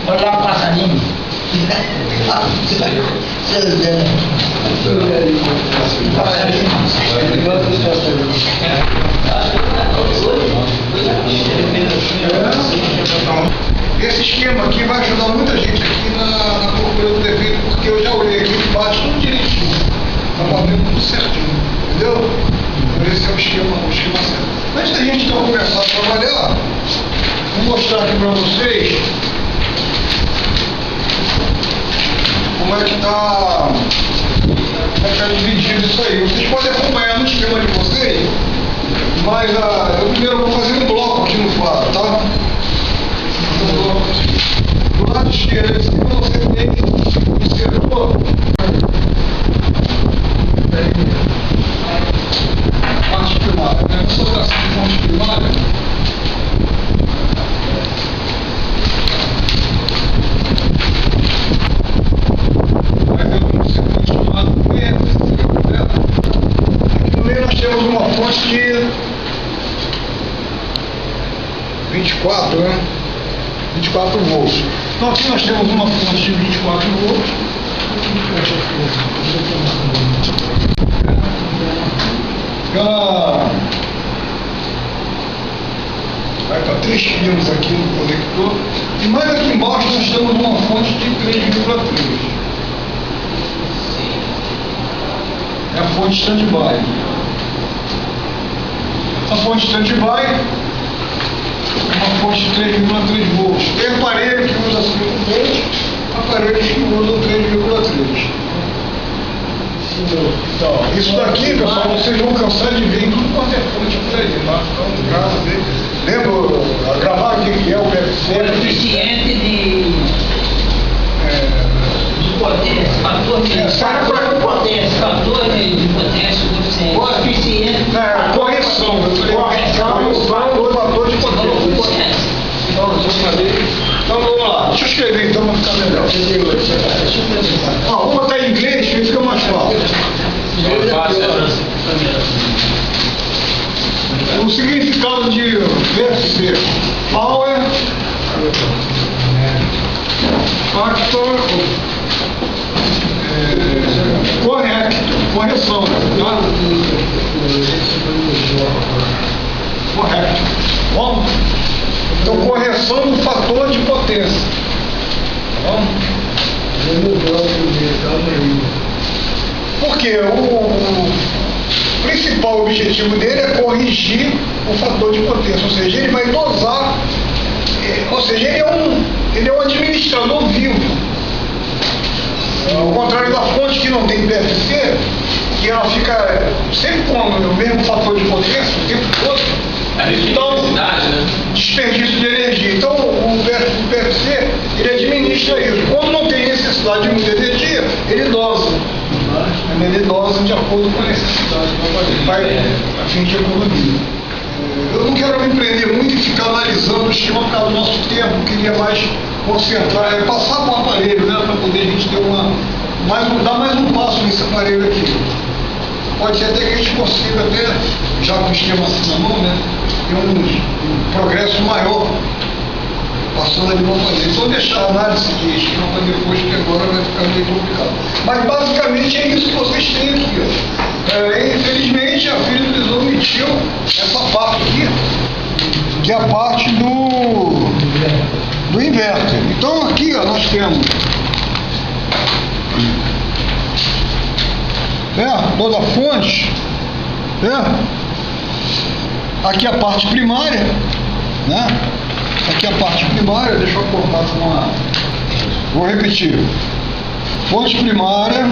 Olha lá o passarinho. Esse esquema aqui vai ajudar muita gente aqui na procura do defeito, porque eu já olhei aqui, bate tudo direitinho. Tá batendo tudo certinho, entendeu? Então esse é o esquema certo. Antes da gente então começar a trabalhar, vou mostrar aqui para vocês como é que tá dividido isso aí. Vocês podem acompanhar no esquema de vocês, mas eu primeiro vou fazer um bloco aqui no quadro, tá? Do lado esquerdo de cima você tem o setor parte primária, né? Essa oração de fonte primária vai ter um setor chamado PFC. Aqui no meio nós temos uma fonte de 24, né? 24 volts. Então aqui nós temos uma fonte de 24 volts. Ela vai para 3 pinos aqui no conector. E mais aqui embaixo nós temos uma fonte de 3,3. É a fonte standby. A fonte standby, uma fonte de 3,3 volts. Tem aparelho que usa 5 volts, aparelhos que usam 3,3. Então, isso daqui, pessoal, vocês vão cansar de ver em tudo quanto é fonte por aí, tá? Então, graças a Deus. Lembra, gravar o que é o PFC? Coeficiente de potência, fator de potência, fator de potência, coeficiente. Correção do fator de potência. Então vamos lá, deixa eu escrever então para ficar melhor. Vamos botar em inglês que fica mais fácil. O significado de VFC: Power Factor correção, tá? Correto. Bom? Então, correção do fator de potência. Tá bom? Porque o principal objetivo dele é corrigir o fator de potência, ou seja, ele vai dosar, ou seja, ele é um administrador vivo. Ao contrário da fonte que não tem PFC, que ela fica sempre com o mesmo fator de potência o tempo todo. Então, desperdício de energia. Então, o PFC, ele administra isso. Quando não tem necessidade de muita energia, ele dosa. Ele dosa de acordo com a necessidade. Vai a fim de economia. Eu não quero me prender muito e ficar analisando o esquema por causa do nosso tempo. Eu queria mais concentrar, passar para o aparelho, né, para poder a gente ter dar mais um passo nesse aparelho aqui. Pode ser até que a gente consiga até, já com o esquema assim na mão, né, ter um progresso maior passando ali para fazer. Então deixar a análise de esquema para depois, que agora vai ficar meio complicado. Mas basicamente é isso que vocês têm aqui, ó. Infelizmente a Philips omitiu essa parte aqui, que é a parte do inverter. Então aqui, ó, nós temos toda a fonte, aqui a parte primária, né? Aqui a parte primária, deixa eu cortar com uma. Vou repetir. Fonte primária,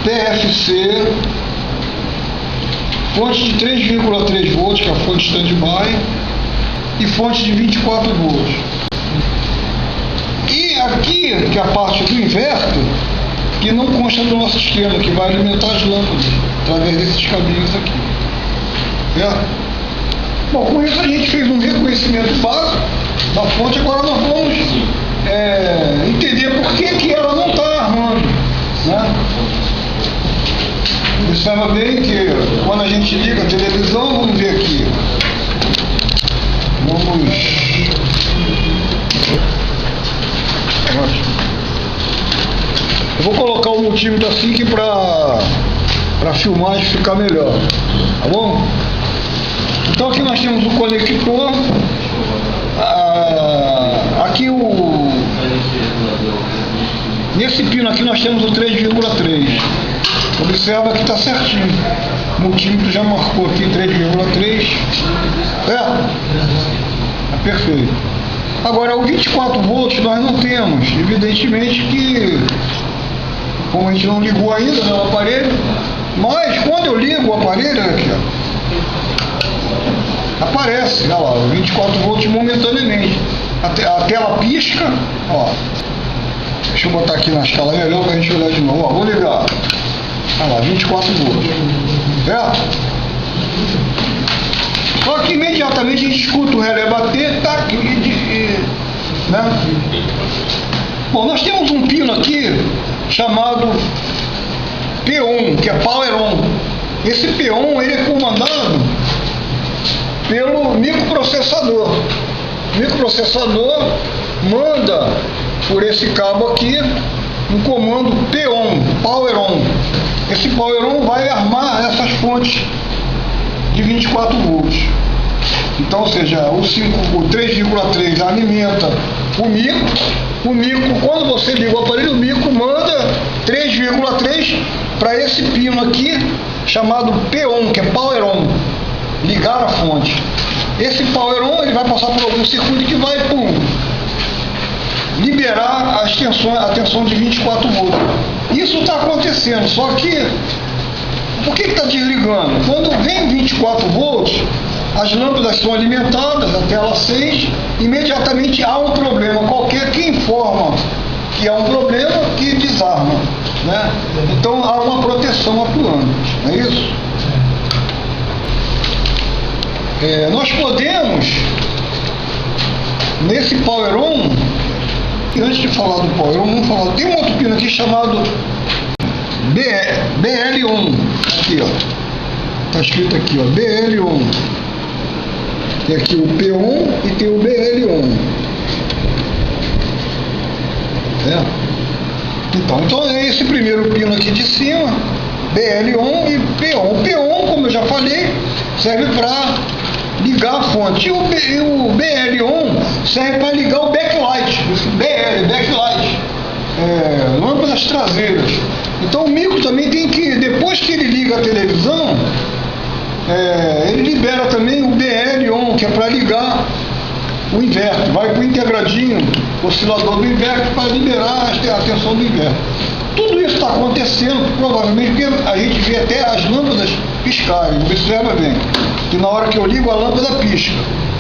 PFC, fonte de 3,3 volts, que é a fonte standby, e fonte de 24 volts. E aqui, que é a parte do inverter, que não consta do nosso esquema, que vai alimentar as lâmpadas através desses caminhos aqui. Certo? Bom, com isso a gente fez um reconhecimento básico da fonte. Agora nós vamos entender por que ela não está armando, né? Observa bem que quando a gente liga a televisão, vamos ver aqui. Eu vou colocar o multímetro assim que para filmar e ficar melhor, tá bom? Então aqui nós temos o conector, aqui nesse pino aqui nós temos o 3,3. Observa que está certinho, o multímetro já marcou aqui 3,3, é perfeito. Agora o 24 volts nós não temos, evidentemente que, como a gente não ligou ainda no aparelho, mas quando eu ligo o aparelho, aqui, ó, aparece, olha lá, 24 volts momentaneamente. A tela pisca, ó. Deixa eu botar aqui na escala melhor para a gente olhar de novo. Ó, vou ligar. Olha lá, 24 volts. Certo? Só que imediatamente a gente escuta o relé bater, tá aqui, né? Bom, nós temos um pino aqui chamado P1, que é Power On. Esse P1 ele é comandado pelo microprocessador. O microprocessador manda por esse cabo aqui um comando P1, Power On. Esse Power On vai armar essas fontes de 24 volts. Então, ou seja, o 3,3 alimenta o micro. O micro, quando você liga o aparelho, o micro manda 3,3 para esse pino aqui chamado P1, que é Power On, ligar a fonte. Esse Power On ele vai passar por algum circuito que vai liberar a tensão de 24 volts. Isso está acontecendo, só que por que está desligando? Quando vem 24 volts, as lâmpadas são alimentadas até ela 6, imediatamente há um problema qualquer que informa que há um problema que desarma, né? Então há uma proteção atuando, não é isso? Nós podemos, nesse Power On, e antes de falar do Power On, vamos falar, tem um outro pino aqui chamado BL1, aqui ó, está escrito aqui ó, BL1, tem aqui o P1 e tem o BL1, então é esse primeiro pino aqui de cima, BL1 e P1. O P1, como eu já falei, serve para ligar a fonte, e o BL1 serve para ligar o backlight, backlight, lâmpadas traseiras. Então o micro também tem que, depois que ele liga a televisão, ele libera também o BL1, que é para ligar o inverter, vai para o integradinho, oscilador do inverter, para liberar a tensão do inverter. Tudo isso está acontecendo, provavelmente, porque a gente vê até as lâmpadas piscarem. Observa bem, que na hora que eu ligo a lâmpada pisca.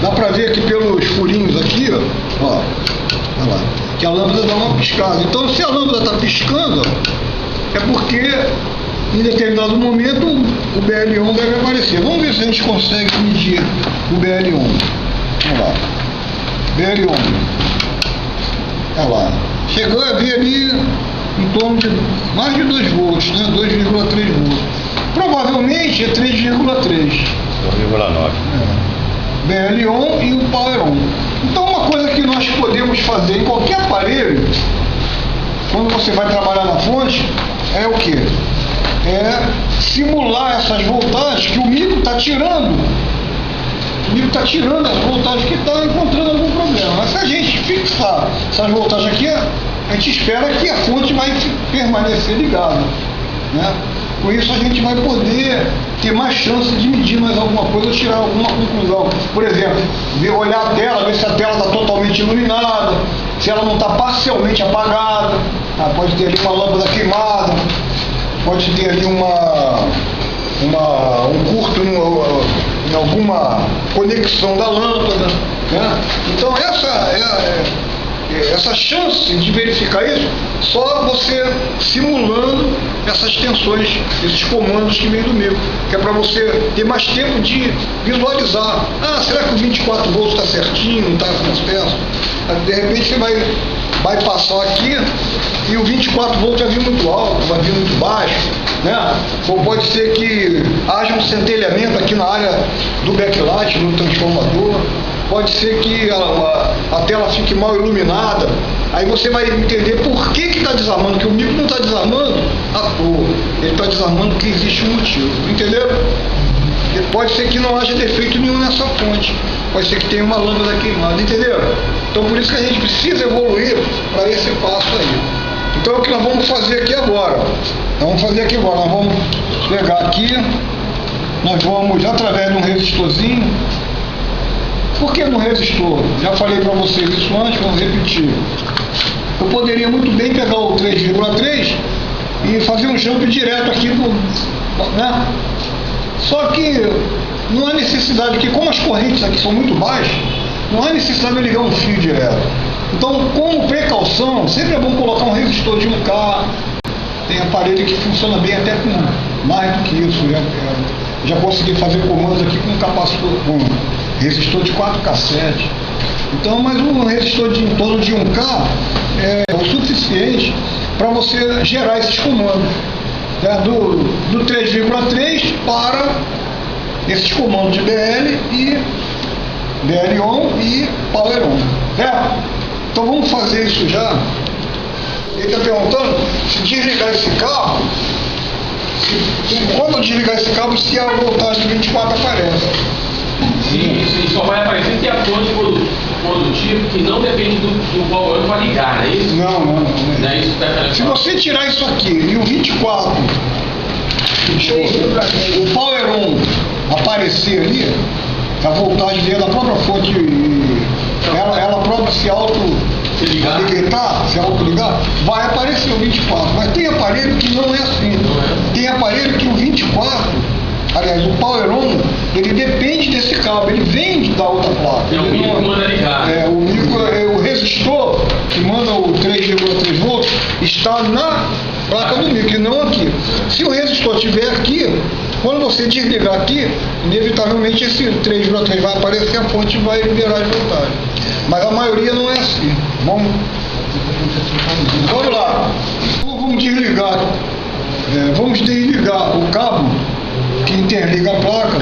Dá para ver aqui pelos furinhos aqui, ó, olha lá, que a lâmpada dá uma piscada. Então, se a lâmpada está piscando, é porque em determinado momento o BL1 deve aparecer. Vamos ver se a gente consegue medir o BL1. Vamos lá. BL1. Olha lá. Chegou a ver ali em torno de mais de 2 volts, né? 2,3 volts. Provavelmente é 3,3. 2,9. BL1 e o Power On. Então uma coisa que nós podemos fazer em qualquer aparelho, quando você vai trabalhar na fonte, é o que? É simular essas voltagens que o micro está tirando. O micro está tirando as voltagens que está encontrando algum problema. Mas se a gente fixar essas voltagens aqui, a gente espera que a fonte vai permanecer ligada, né? Com isso a gente vai poder ter mais chance de medir mais alguma coisa ou tirar alguma conclusão. Por exemplo, olhar a tela, ver se a tela está totalmente iluminada, se ela não está parcialmente apagada, pode ter ali uma lâmpada queimada, pode ter ali um curto em alguma conexão da lâmpada, né? Então essa chance de verificar isso, só você simulando essas tensões, esses comandos que vem do micro, que é para você ter mais tempo de visualizar. Será que o 24 volts está certinho, não está certo? De repente você vai vai passar aqui e o 24 volts vai vir muito alto, vai vir muito baixo, né? Ou pode ser que haja um centelhamento aqui na área do backlight, no transformador. Pode ser que a tela fique mal iluminada. Aí você vai entender por que está desarmando, que o micro não está desarmando à toa. Ele está desarmando porque existe um motivo. Entendeu? E pode ser que não haja defeito nenhum nessa fonte. Pode ser que tenha uma lâmpada queimada, entendeu? Então por isso que a gente precisa evoluir para esse passo aí. Então é o que nós vamos fazer aqui agora. Nós vamos pegar aqui, nós vamos, através de um resistorzinho. Por que no resistor? Já falei para vocês isso antes, vamos repetir. Eu poderia muito bem pegar o 3,3 e fazer um jump direto aqui, né? Só que não há necessidade, porque como as correntes aqui são muito baixas, não há necessidade de ligar um fio direto. Então, como precaução, sempre é bom colocar um resistor de 1K. Tem aparelho que funciona bem até com mais do que isso. Já consegui fazer comandos aqui com capacitor, com resistor de 4K7. Então, mas um resistor em torno de 1K é o suficiente para você gerar esses comandos, né? Do 3,3 para esses comandos de BL on e power on, certo? Então vamos fazer isso já. Ele está perguntando se desligar esse cabo, quando eu desligar esse cabo, se a voltagem 24 aparece. Sim, isso só vai aparecer se a fonte produtiva que não depende do power para ligar, não é isso? Não. Não é isso que tá. Se você tirar isso aqui e o 24, o power on aparecer ali, a voltagem dele, a própria fonte, ela própria se autoligar, vai aparecer o 24. Mas tem aparelho que não é assim. Tem aparelho que o 24, aliás, o power on, ele depende desse cabo, ele vem da outra placa. É o micro que manda ligar. O resistor que manda o 3,3 volts está na placa do micro, e não aqui. Se o resistor estiver aqui, quando você desligar aqui, inevitavelmente esse 3,3 vai aparecer, a fonte vai liberar de voltagem. Mas a maioria não é assim. Vamos lá. Vamos desligar. Vamos desligar o cabo que interliga a placa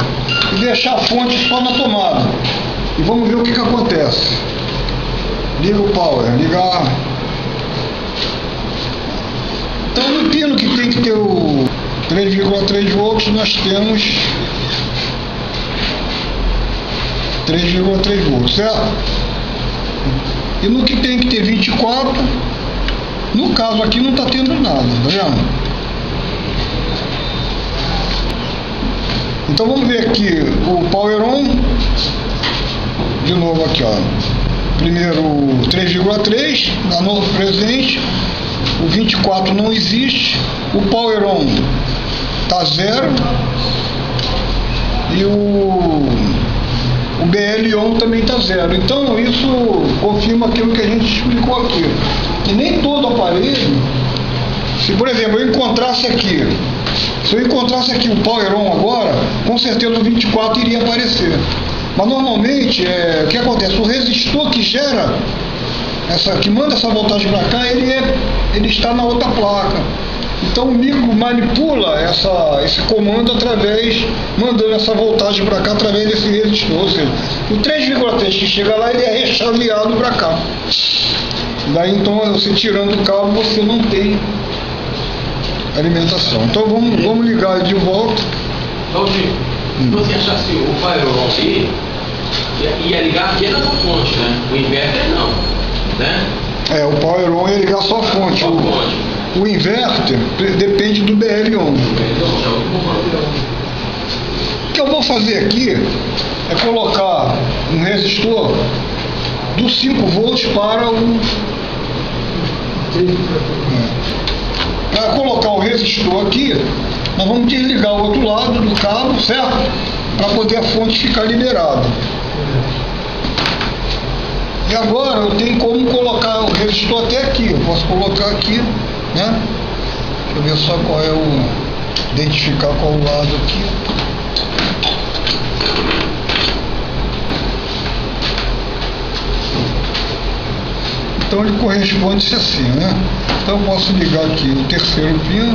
e deixar a fonte só na tomada. E vamos ver o que acontece. Liga o power, ligar. Então no pino que tem que ter o 3,3 volts, nós temos 3,3 volts, certo? E no que tem que ter 24, no caso aqui não está tendo nada, tá vendo? Então vamos ver aqui o power on, de novo aqui, ó. Primeiro o 3,3, dá novo presente, o 24 não existe, o power on está 0 e o BL on também está 0. Então isso confirma aquilo que a gente explicou aqui, que nem todo aparelho, se por exemplo eu encontrasse aqui, se eu encontrasse aqui o power on agora, com certeza o 24 iria aparecer. Mas normalmente, o que acontece? O resistor que gera, que manda essa voltagem para cá, ele está na outra placa. Então o micro manipula esse comando mandando essa voltagem para cá através desse resistor. Ou seja, o 3,3 que chega lá, ele é rechaveado para cá. Daí então, você tirando o cabo, você não tem alimentação. Então vamos ligar de volta. Se você achasse o firewall ali, ia ligar apenas a fonte, né? O inverter não, né? O power on ia ligar só a fonte. O inverter depende do BL on. O que eu vou fazer aqui é colocar um resistor do 5 volts para o... Para colocar o resistor aqui, nós vamos desligar o outro lado do cabo, certo? Para poder a fonte ficar liberada. E agora eu tenho como colocar o resistor até aqui. Eu posso colocar aqui, né? Deixa eu ver só qual é identificar qual o lado aqui. Então ele corresponde assim, né? Então eu posso ligar aqui o terceiro pino.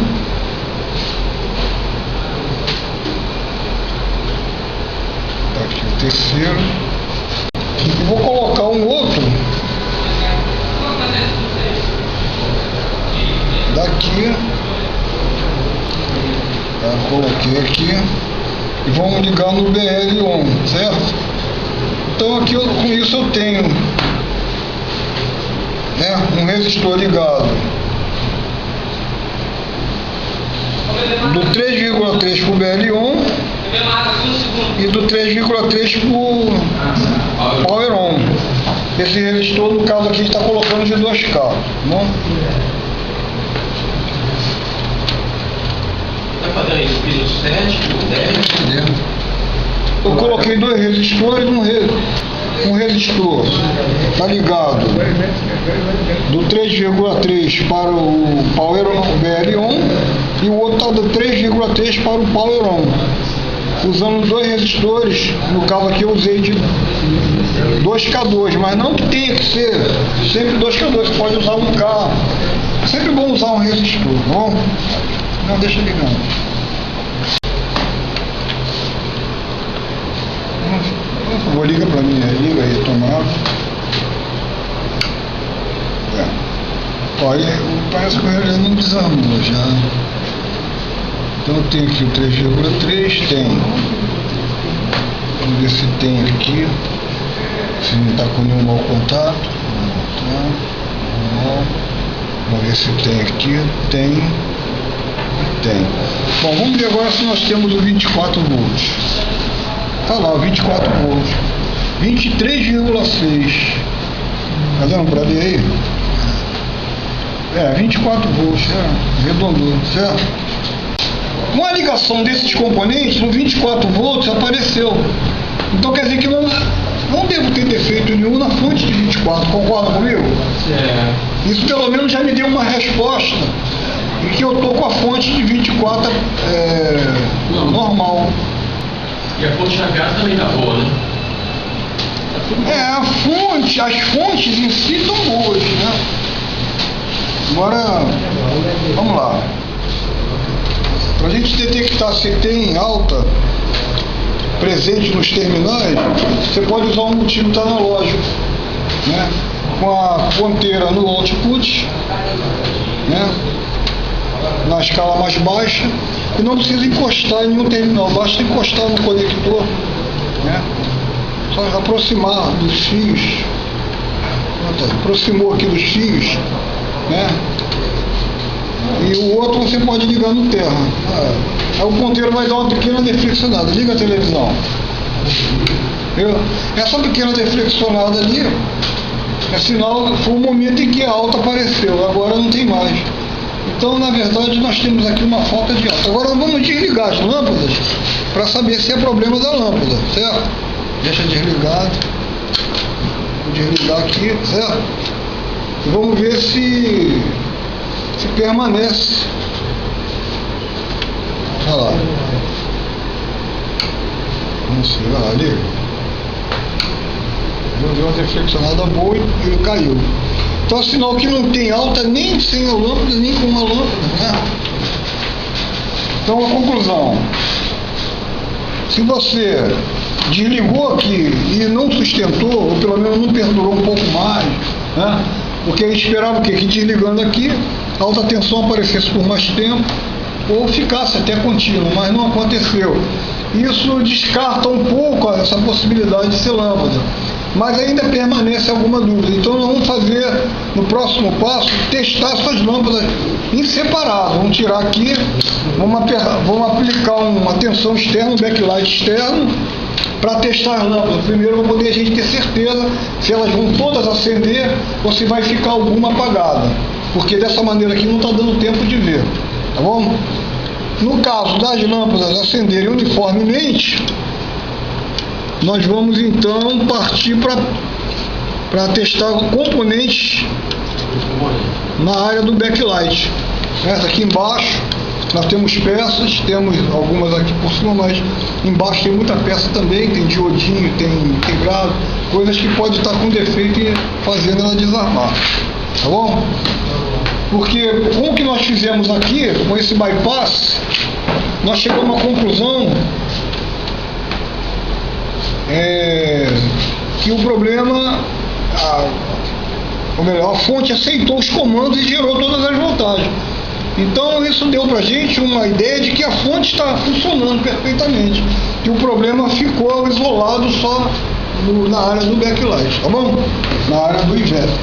Tá aqui o terceiro. E vou colocar um outro daqui. Tá, coloquei aqui. E vamos ligar no BL-on, certo? Então aqui com isso eu tenho, né, um resistor ligado do 3,3 para o BL-on e do 3,3 para o Power-on. Esse resistor, no caso aqui, a gente está colocando de 2K, tá bom? Está fazendo isso pelo 7, pelo 10? Eu coloquei dois resistores, um resistor está ligado do 3,3 para o Power-on, BL-on, e o outro está do 3,3 para o Power-on. Usando dois resistores, no caso aqui eu usei de 2K2, mas não que tenha que ser sempre 2K2, você pode usar 1K. É sempre bom usar um resistor, tá bom? Não, deixa ligando. Vou ligar para mim, liga aí, tomada. Olha, parece que o relé não desarmou já. Então eu tenho aqui o 3,3, tem. Vamos ver se tem aqui. Se não está com nenhum mau contato. Vamos ver se tem aqui. Tem. Bom, vamos ver agora se nós temos o 24 volts. Tá lá, 24 volts. 23,6. Tá dando para ler aí? 24 volts, arredondou, certo? Com a ligação desses componentes, o 24 volts apareceu. Então quer dizer que não devo ter defeito nenhum na fonte de 24, concorda comigo? Isso pelo menos já me deu uma resposta e que eu estou com a fonte de 24 normal. E a fonte chaveada também tá boa, né? As fontes em si estão boas, né? Agora, vamos lá. Para a gente detectar se tem alta presente nos terminais, você pode usar um multímetro analógico, né? Com a ponteira no output, né? Na escala mais baixa, e não precisa encostar em nenhum terminal, basta encostar no conector, né? Só aproximar dos fios. Aproximou aqui dos fios, né? E o outro você pode ligar no terra. Aí o ponteiro vai dar uma pequena deflexionada. Liga a televisão. Viu? Essa pequena deflexionada ali é sinal, foi o momento em que a alta apareceu. Agora não tem mais. Então, na verdade, nós temos aqui uma falta de alta. Agora vamos desligar as lâmpadas para saber se é problema da lâmpada, certo? Deixa desligado. Vou desligar aqui, certo? E vamos ver se permanece. Olha lá. Vamos ver, olha lá, liga. Deu uma deflexionada boa e ele caiu. Então é sinal que não tem alta nem sem a lâmpada, nem com uma lâmpada, né? Então a conclusão. Se você desligou aqui e não sustentou, ou pelo menos não perdurou um pouco mais, né? Porque a gente esperava o quê? Que desligando aqui, a alta tensão aparecesse por mais tempo, ou ficasse até contínua, mas não aconteceu. Isso descarta um pouco essa possibilidade de ser lâmpada, mas ainda permanece alguma dúvida. Então nós vamos fazer, no próximo passo, testar essas lâmpadas em separado. Vamos tirar aqui, vamos aplicar uma tensão externa, um backlight externo, para testar as lâmpadas. Primeiro, para poder a gente ter certeza se elas vão todas acender ou se vai ficar alguma apagada, porque dessa maneira aqui não está dando tempo de ver, tá bom? No caso das lâmpadas acenderem uniformemente, nós vamos então partir para testar componentes na área do backlight. Essa aqui embaixo, Nós temos peças, temos algumas aqui por cima, mas embaixo tem muita peça também, tem diodinho, tem integrado, coisas que pode estar com defeito e fazendo ela desarmar. Tá bom? Porque com o que nós fizemos aqui, com esse bypass, nós chegamos à conclusão que o problema, ou melhor, a fonte aceitou os comandos e gerou todas as voltagens. Então isso deu pra gente uma ideia de que a fonte está funcionando perfeitamente, que o problema ficou isolado só na área do backlight, tá bom? Na área do inverter.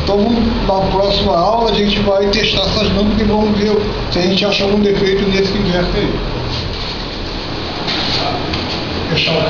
Então na próxima aula a gente vai testar essas lâmpadas e vamos ver se a gente acha algum defeito nesse inverter aí. Fechar.